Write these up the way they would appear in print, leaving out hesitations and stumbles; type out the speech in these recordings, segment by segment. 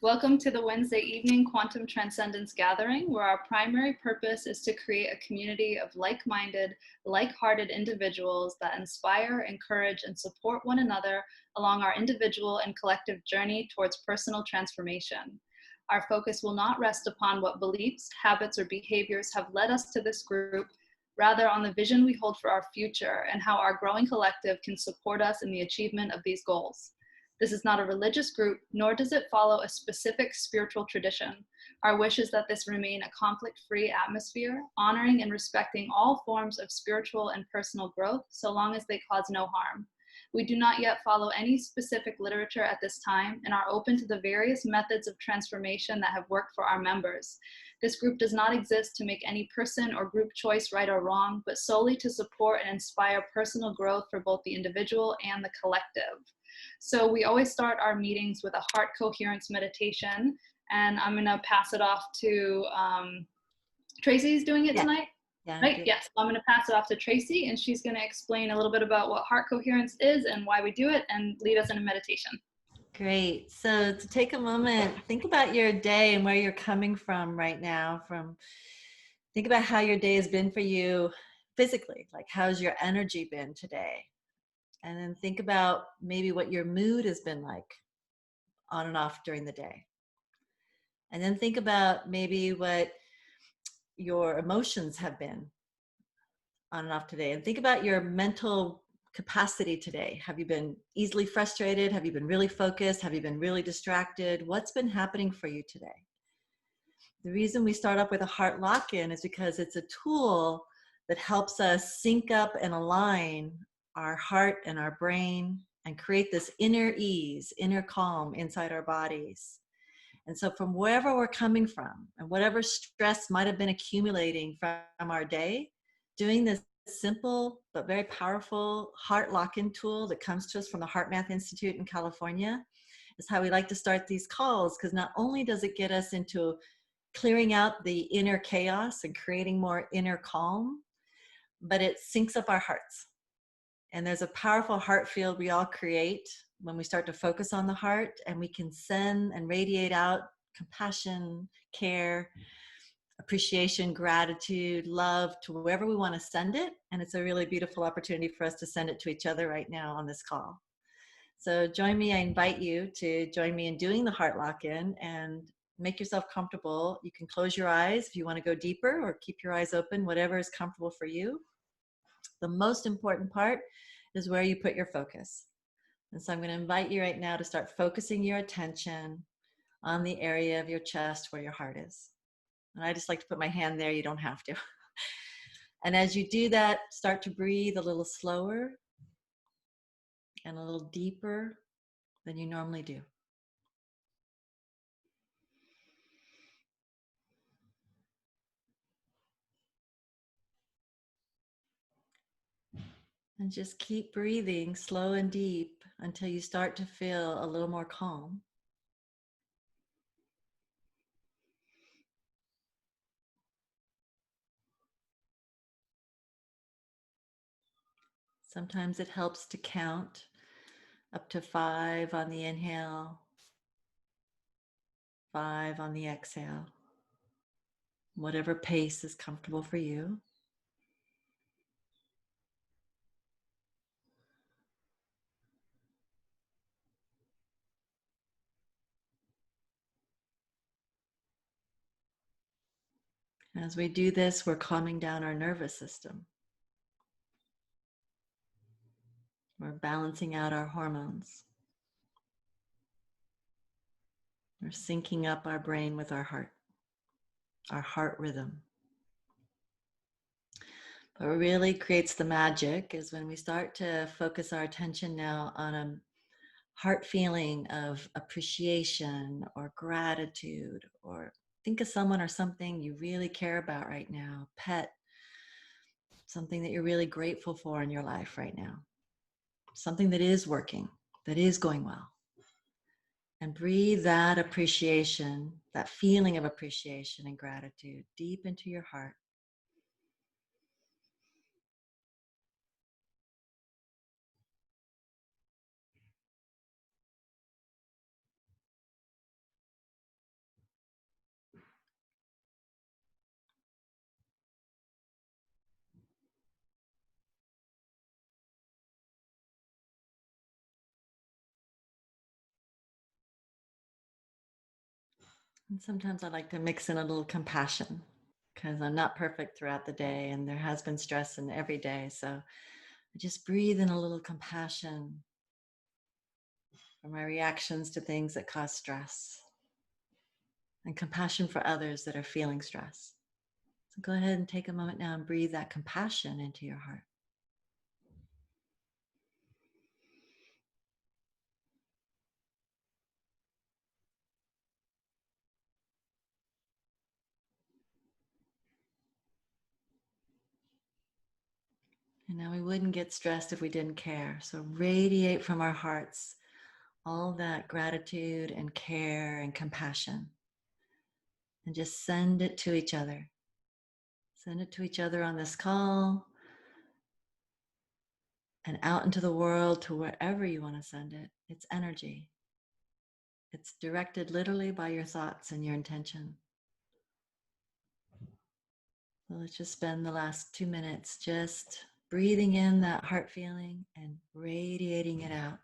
Welcome to the Wednesday evening Quantum Transcendence Gathering, where our primary purpose is to create a community of like-minded, like-hearted individuals that inspire, encourage, and support one another along our individual and collective journey towards personal transformation. Our focus will not rest upon what beliefs, habits, or behaviors have led us to this group, rather on the vision we hold for our future and how our growing collective can support us in the achievement of these goals. This is not a religious group, nor does it follow a specific spiritual tradition. Our wish is that this remain a conflict-free atmosphere, honoring and respecting all forms of spiritual and personal growth, so long as they cause no harm. We do not yet follow any specific literature at this time and are open to the various methods of transformation that have worked for our members. This group does not exist to make any person or group choice right or wrong, but solely to support and inspire personal growth for both the individual and the collective. So we always start our meetings with a heart coherence meditation, and I'm gonna pass it off to, Tracy's doing it tonight? Yeah. Right, yes, I'm gonna pass it off to Tracy, and she's gonna explain a little bit about what heart coherence is and why we do it, and lead us in a meditation. Great. So to take a moment, think about your day and where you're coming from right now. Think about how your day has been for you physically, like how's your energy been today? And then think about maybe what your mood has been like on and off during the day. And then think about maybe what your emotions have been on and off today. And think about your mental capacity today. Have you been easily frustrated? Have you been really focused? Have you been really distracted? What's been happening for you today? The reason we start up with a heart lock-in is because it's a tool that helps us sync up and align our heart and our brain and create this inner ease, inner calm inside our bodies. And so from wherever we're coming from and whatever stress might have been accumulating from our day, doing this simple but very powerful heart lock-in tool that comes to us from the Heart Math Institute in California is how we like to start these calls, because not only does it get us into clearing out the inner chaos and creating more inner calm, but it syncs up our hearts. And there's a powerful heart field we all create when we start to focus on the heart, and we can send and radiate out compassion, care, appreciation, gratitude, love to wherever we want to send it. And it's a really beautiful opportunity for us to send it to each other right now on this call. So join me. I invite you to join me in doing the heart lock-in and make yourself comfortable. You can close your eyes if you want to go deeper, or keep your eyes open, whatever is comfortable for you. The most important part is where you put your focus. And so I'm going to invite you right now to start focusing your attention on the area of your chest where your heart is. And I just like to put my hand there. You don't have to. And as you do that, start to breathe a little slower and a little deeper than you normally do. And just keep breathing slow and deep until you start to feel a little more calm. Sometimes it helps to count up to 5 on the inhale, 5 on the exhale, whatever pace is comfortable for you. As we do this, we're calming down our nervous system. We're balancing out our hormones. We're syncing up our brain with our heart rhythm. But what really creates the magic is when we start to focus our attention now on a heart feeling of appreciation or gratitude, or think of someone or something you really care about right now, pet, something that you're really grateful for in your life right now, something that is working, that is going well. And breathe that appreciation, that feeling of appreciation and gratitude deep into your heart. And sometimes I like to mix in a little compassion because I'm not perfect throughout the day and there has been stress in every day. So I just breathe in a little compassion for my reactions to things that cause stress and compassion for others that are feeling stress. So go ahead and take a moment now and breathe that compassion into your heart. And now we wouldn't get stressed if we didn't care. So radiate from our hearts all that gratitude and care and compassion. And just send it to each other. Send it to each other on this call and out into the world to wherever you want to send it. It's energy. It's directed literally by your thoughts and your intention. So let's just spend the last 2 minutes just breathing in that heart feeling and radiating it out.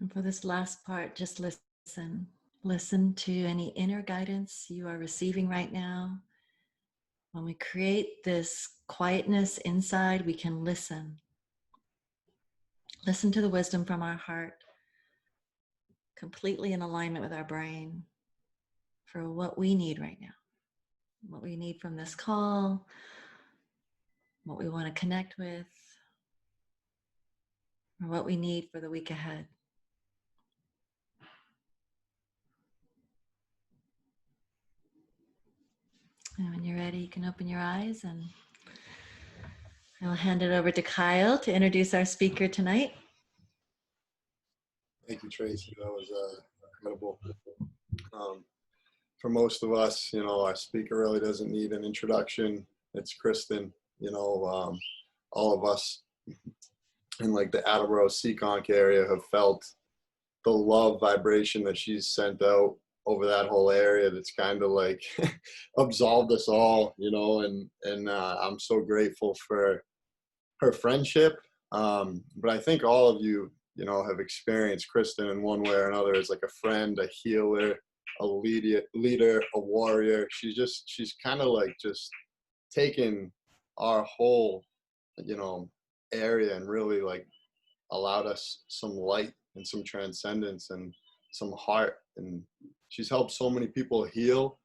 And for this last part, just listen. Listen to any inner guidance you are receiving right now. When we create this quietness inside, we can listen. Listen to the wisdom from our heart, completely in alignment with our brain for what we need right now, what we need from this call, what we want to connect with, or what we need for the week ahead. And when you're ready, you can open your eyes, and I'll hand it over to Kyle to introduce our speaker tonight. Thank you, Tracy. That was incredible. For most of us, our speaker really doesn't need an introduction. It's Kristin. All of us in like the Attleboro Seekonk area have felt the love vibration that she's sent out over that whole area. That's kind of like absolved us all, and I'm so grateful for her friendship. But I think all of you, have experienced Kristin in one way or another as like a friend, a healer, a leader, a warrior. She's kind of like just taken our whole, area and really like allowed us some light and some transcendence and some heart. And she's helped so many people heal.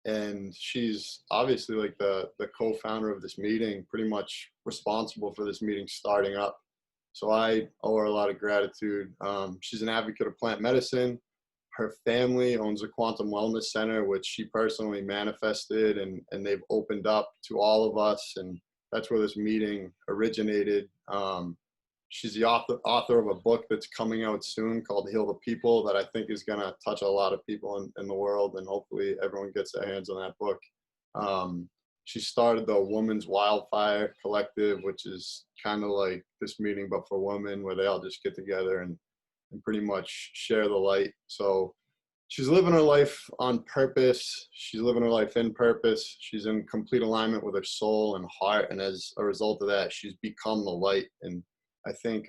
And she's obviously like the co-founder of this meeting, pretty much responsible for this meeting starting up. So I owe her a lot of gratitude. She's an advocate of plant medicine. Her family owns a quantum wellness center, which she personally manifested, and they've opened up to all of us. And that's where this meeting originated. She's the author of a book that's coming out soon called Heal the People, that I think is going to touch a lot of people in the world, and hopefully everyone gets their hands on that book. She started the Women's Wildfire Collective, which is kind of like this meeting but for women, where they all just get together and pretty much share the light. So she's living her life on purpose. She's living her life in purpose. She's in complete alignment with her soul and heart, and as a result of that, she's become the light. And I think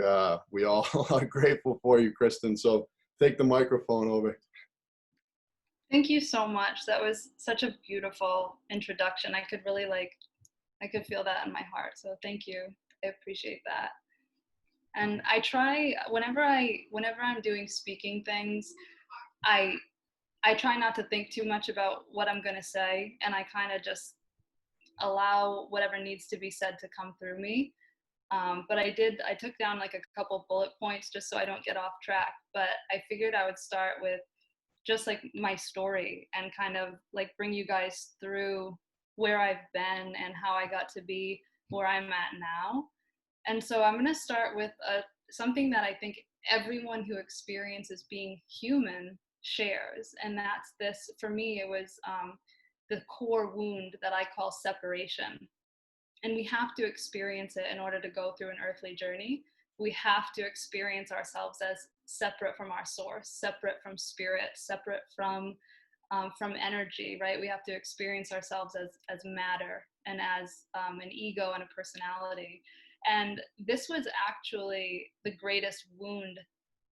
we all are grateful for you, Kristin. So take the microphone over. Thank you so much. That was such a beautiful introduction. I could really I could feel that in my heart. So thank you. I appreciate that. And I try whenever I'm doing speaking things, I try not to think too much about what I'm going to say, and I kind of just allow whatever needs to be said to come through me. But I took down like a couple bullet points just so I don't get off track. But I figured I would start with just like my story and kind of like bring you guys through where I've been and how I got to be where I'm at now. And so I'm going to start with something that I think everyone who experiences being human shares. And that's this, for me, it was the core wound that I call separation. And we have to experience it in order to go through an earthly journey. We have to experience ourselves as separate from our source, separate from spirit, separate from energy, right? We have to experience ourselves as matter and as an ego and a personality. And this was actually the greatest wound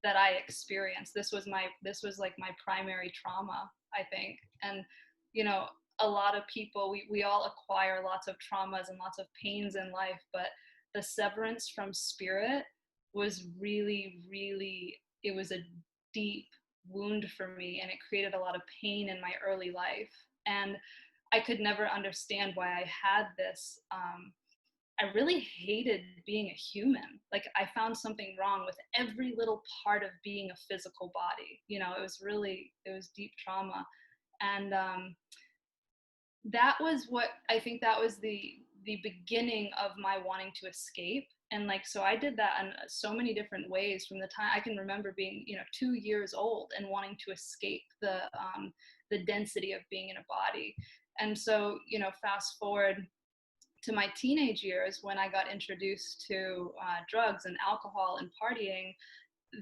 that I experienced. This was like my primary trauma, I think. And you know, a lot of people, we all acquire lots of traumas and lots of pains in life, but the severance from spirit was really, really, it was a deep wound for me, and it created a lot of pain in my early life. And I could never understand why I had this. I really hated being a human. Like, I found something wrong with every little part of being a physical body. You know, it was deep trauma. And that was what I think that was the beginning of my wanting to escape. And like, so I did that in so many different ways from the time I can remember being, 2 years old and wanting to escape the density of being in a body. And so, fast forward to my teenage years, when I got introduced to drugs and alcohol and partying,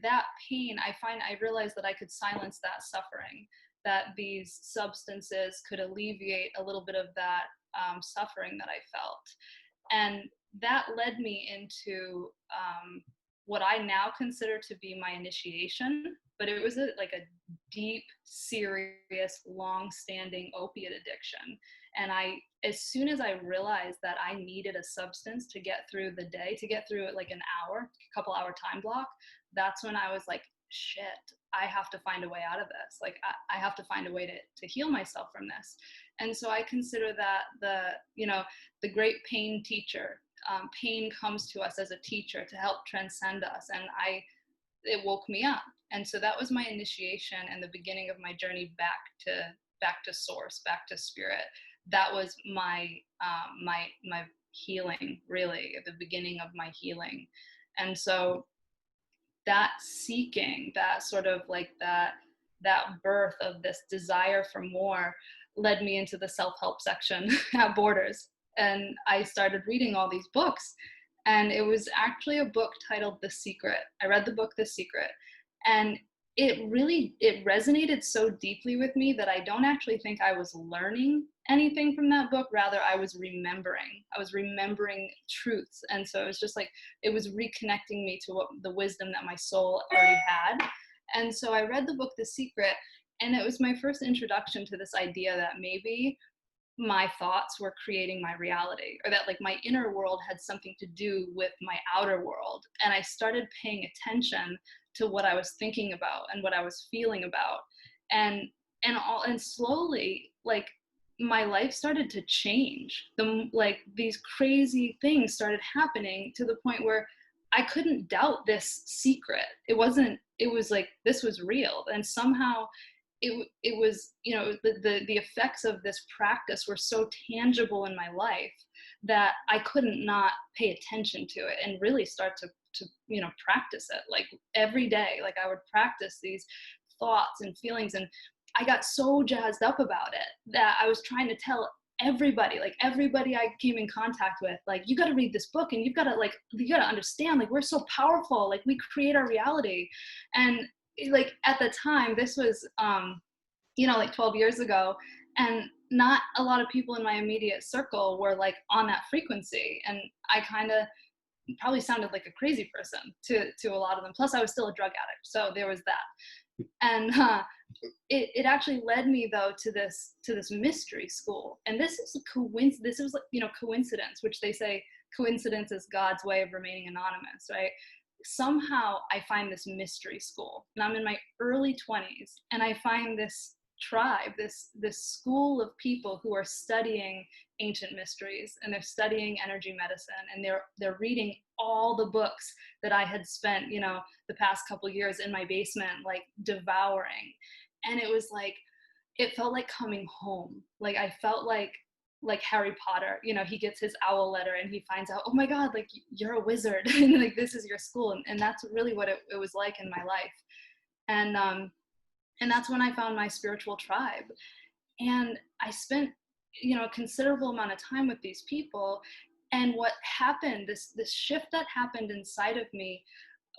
that pain, I realized that I could silence that suffering, that these substances could alleviate a little bit of that suffering that I felt. And that led me into what I now consider to be my initiation, but it was like a deep, serious, long-standing opiate addiction. And as soon as I realized that I needed a substance to get through the day, to get through it like an hour, a couple hour time block, that's when I was like, shit, I have to find a way out of this. Like, I have to find a way to heal myself from this. And so I consider that the great pain teacher. Pain comes to us as a teacher to help transcend us. And it woke me up. And so that was my initiation and the beginning of my journey back to source, back to spirit. That was my healing, really, at the beginning of my healing. And so that seeking, that sort of like that birth of this desire for more led me into the self-help section at Borders. And I started reading all these books. And it was actually a book titled The Secret. I read the book The Secret. And it resonated so deeply with me that I don't actually think I was learning anything from that book. Rather, I was remembering truths. And so it was just like, it was reconnecting me to the wisdom that my soul already had. And so I read the book The Secret, and it was my first introduction to this idea that maybe my thoughts were creating my reality, or that like my inner world had something to do with my outer world. And I started paying attention to what I was thinking about and what I was feeling about. And slowly, like, my life started to change. These crazy things started happening to the point where I couldn't doubt this secret. It was like, this was real. And somehow it was, the effects of this practice were so tangible in my life that I couldn't not pay attention to it and really start to practice it. Like, every day, like, I would practice these thoughts and feelings, and I got so jazzed up about it that I was trying to tell everybody I came in contact with, like, you got to read this book, and you got to understand, like, we're so powerful, like, we create our reality. And like, at the time, this was like 12 years ago, and not a lot of people in my immediate circle were like on that frequency, and I kind of probably sounded like a crazy person to a lot of them. Plus, I was still a drug addict, so there was that. And it actually led me, though, to this mystery school. And this is this was like, coincidence, which they say coincidence is God's way of remaining anonymous, right? Somehow I find this mystery school, and I'm in my early 20s, and I find this tribe, this school of people who are studying ancient mysteries, and they're studying energy medicine, and they're reading all the books that I had spent, the past couple years in my basement, like, devouring. And it was like, it felt like coming home. Like, I felt like like Harry Potter, you know, he gets his owl letter and he finds out, oh my God, like you're a wizard and like this is your school. And that's really what it was like in my life. And that's when I found my spiritual tribe. And I spent, you know, a considerable amount of time with these people. And what happened, this shift that happened inside of me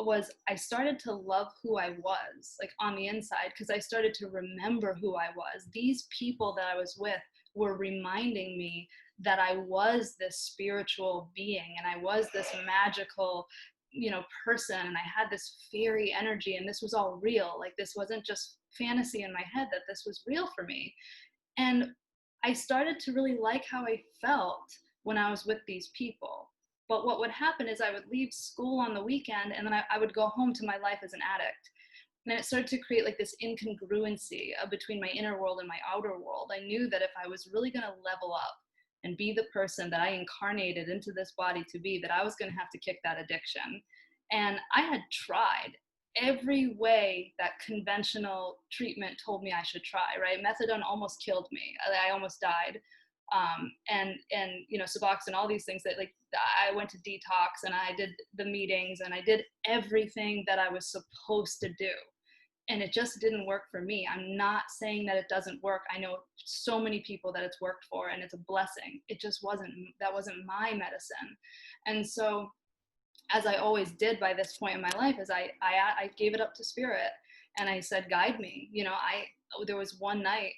was I started to love who I was, like on the inside, because I started to remember who I was. These people that I was with were reminding me that I was this spiritual being and I was this magical, you know, person, and I had this fairy energy, and this was all real. Like this wasn't just fantasy in my head, that this was real for me. And I started to really like how I felt when I was with these people. But what would happen is I would leave school on the weekend, and then I would go home to my life as an addict. And it started to create like this incongruency between my inner world and my outer world. I knew that if I was really going to level up and be the person that I incarnated into this body to be, that I was going to have to kick that addiction. And I had tried every way that conventional treatment told me I should try, right? Methadone almost killed me. I almost died. And you know, Suboxone, all these things that, like, I went to detox and I did the meetings and I did everything that I was supposed to do. And it just didn't work for me. I'm not saying that it doesn't work. I know so many people that it's worked for, and it's a blessing. It just wasn't, that wasn't my medicine. And so, as I always did by this point in my life, is I gave it up to spirit, and I said, guide me. You know, there was one night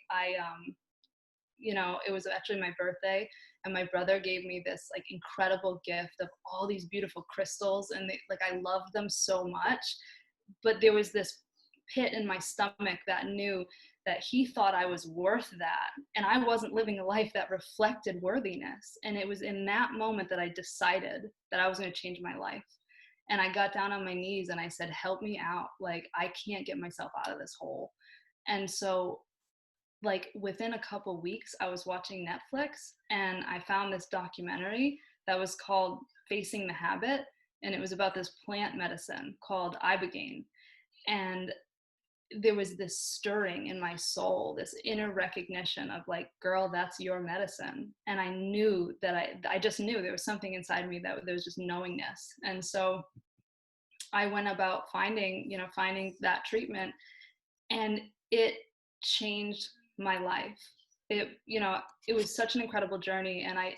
you know, it was actually my birthday, and my brother gave me this like incredible gift of all these beautiful crystals, and like I loved them so much, but there was this pit in my stomach that knew that he thought I was worth that, and I wasn't living a life that reflected worthiness. And it was in that moment that I decided that I was going to change my life. And I got down on my knees and I said, help me out. Like, I can't get myself out of this hole. And so, like, within a couple weeks, I was watching Netflix and I found this documentary that was called Facing the Habit. And it was about this plant medicine called ibogaine. And there was this stirring in my soul, this inner recognition of like, girl, that's your medicine. And I knew that I just knew there was something inside me that there was just knowingness. And so I went about finding that treatment, and it changed my life. It was such an incredible journey. And I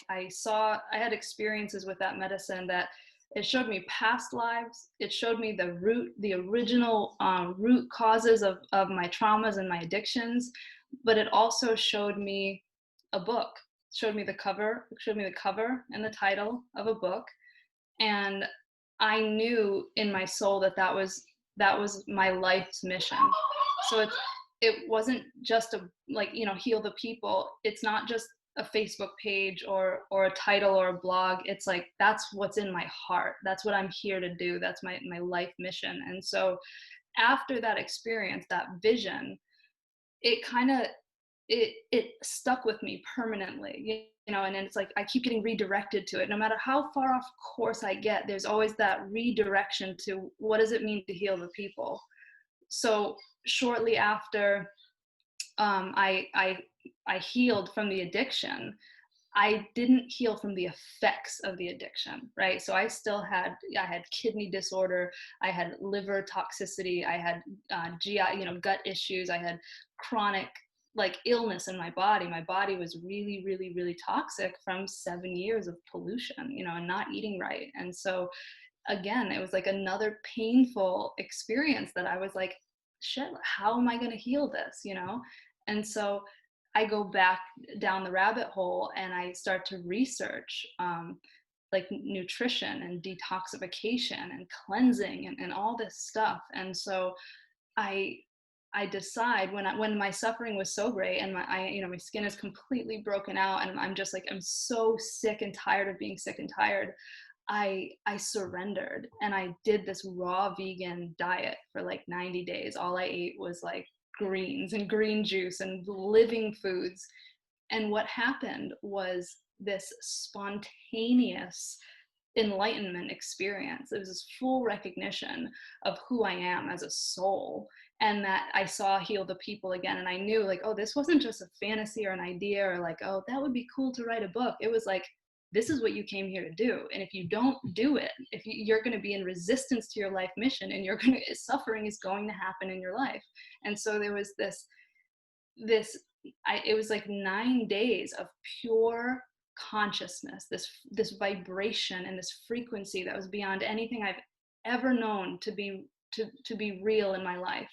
had experiences with that medicine that it showed me past lives. It showed me the original root causes of my traumas and my addictions. But it also showed me a book. It showed me the cover and the title of a book. And I knew in my soul that was my life's mission. So it wasn't just heal the people. It's not just a Facebook page or a title or a blog. It's like, that's what's in my heart. That's what I'm here to do. That's my life mission. And so after that experience, that vision, it kind of, it stuck with me permanently, and then it's like, I keep getting redirected to it. No matter how far off course I get, there's always that redirection to what does it mean to heal the people. So shortly after I healed from the addiction, I didn't heal from the effects of the addiction, right? So I had kidney disorder, I had liver toxicity, I had GI, gut issues, I had chronic illness in my body. My body was really, really, really toxic from 7 years of pollution, and not eating right. And so again, it was like another painful experience that I was like, shit, how am I going to heal this, And so I go back down the rabbit hole and I start to research nutrition and detoxification and cleansing and all this stuff. And so I decide when my suffering was so great and my skin is completely broken out and I'm just like, I'm so sick and tired of being sick and tired. I surrendered and I did this raw vegan diet for 90 days. All I ate was greens and green juice and living foods. And what happened was this spontaneous enlightenment experience. It was this full recognition of who I am as a soul and that I saw Heal the People again. And I knew like, oh, this wasn't just a fantasy or an idea or like, oh, that would be cool to write a book. It was like, this is what you came here to do. And if you don't do it, if you're going to be in resistance to your life mission, and suffering is going to happen in your life. And so there was it was like 9 days of pure consciousness, this vibration and this frequency that was beyond anything I've ever known to be real in my life.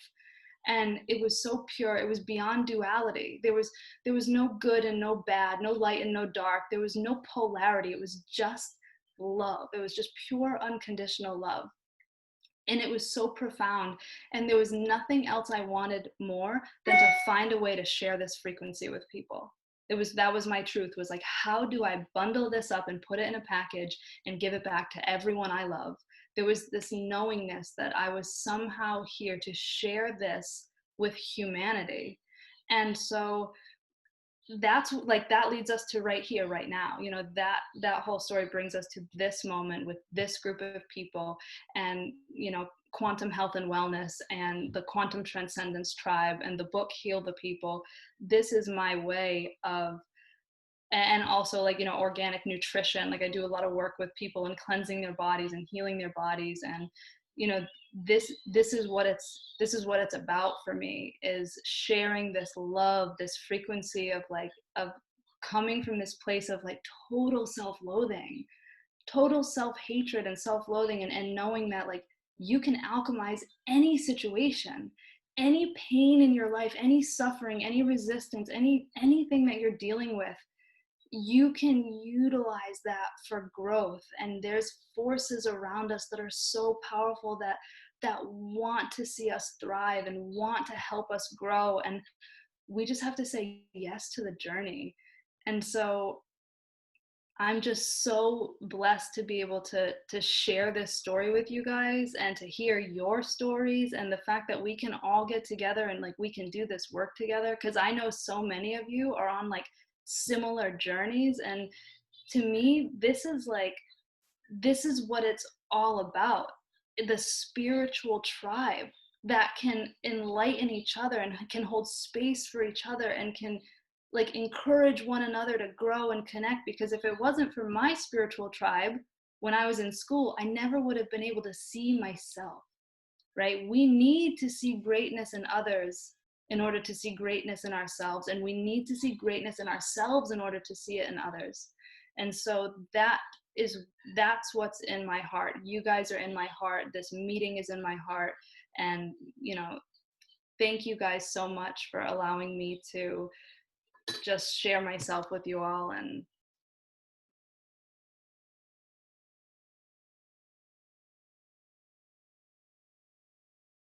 And it was so pure. It was beyond duality. There was no good and no bad, no light and no dark. There was no polarity. It was just love. It was just pure unconditional love. And it was so profound. And there was nothing else I wanted more than to find a way to share this frequency with people. That was my truth, was like, how do I bundle this up and put it in a package and give it back to everyone I love? There was this knowingness that I was somehow here to share this with humanity. And so that's like, that leads us to right here, right now. You know, that whole story brings us to this moment with this group of people, and, you know, quantum health and wellness and the quantum transcendence tribe and the book Heal the People. This is my way of, and also like, you know, organic nutrition. Like I do a lot of work with people and cleansing their bodies and healing their bodies. And, you know, this is what it's about for me, is sharing this love, this frequency of coming from this place of like total self-loathing, total self-hatred and self-loathing, and knowing that like you can alchemize any situation, any pain in your life, any suffering, any resistance, anything that you're dealing with. You can utilize that for growth. And there's forces around us that are so powerful that want to see us thrive and want to help us grow. And we just have to say yes to the journey. And so I'm just so blessed to be able to share this story with you guys and to hear your stories, and the fact that we can all get together and like we can do this work together, because I know so many of you are on like similar journeys. And to me, this is what it's all about, the spiritual tribe that can enlighten each other and can hold space for each other and can like encourage one another to grow and connect. Because if it wasn't for my spiritual tribe when I was in school, I never would have been able to see myself, right? We need to see greatness in others in order to see greatness in ourselves. And we need to see greatness in ourselves in order to see it in others. And so that's what's in my heart. You guys are in my heart. This meeting is in my heart. And, you know, thank you guys so much for allowing me to just share myself with you all. And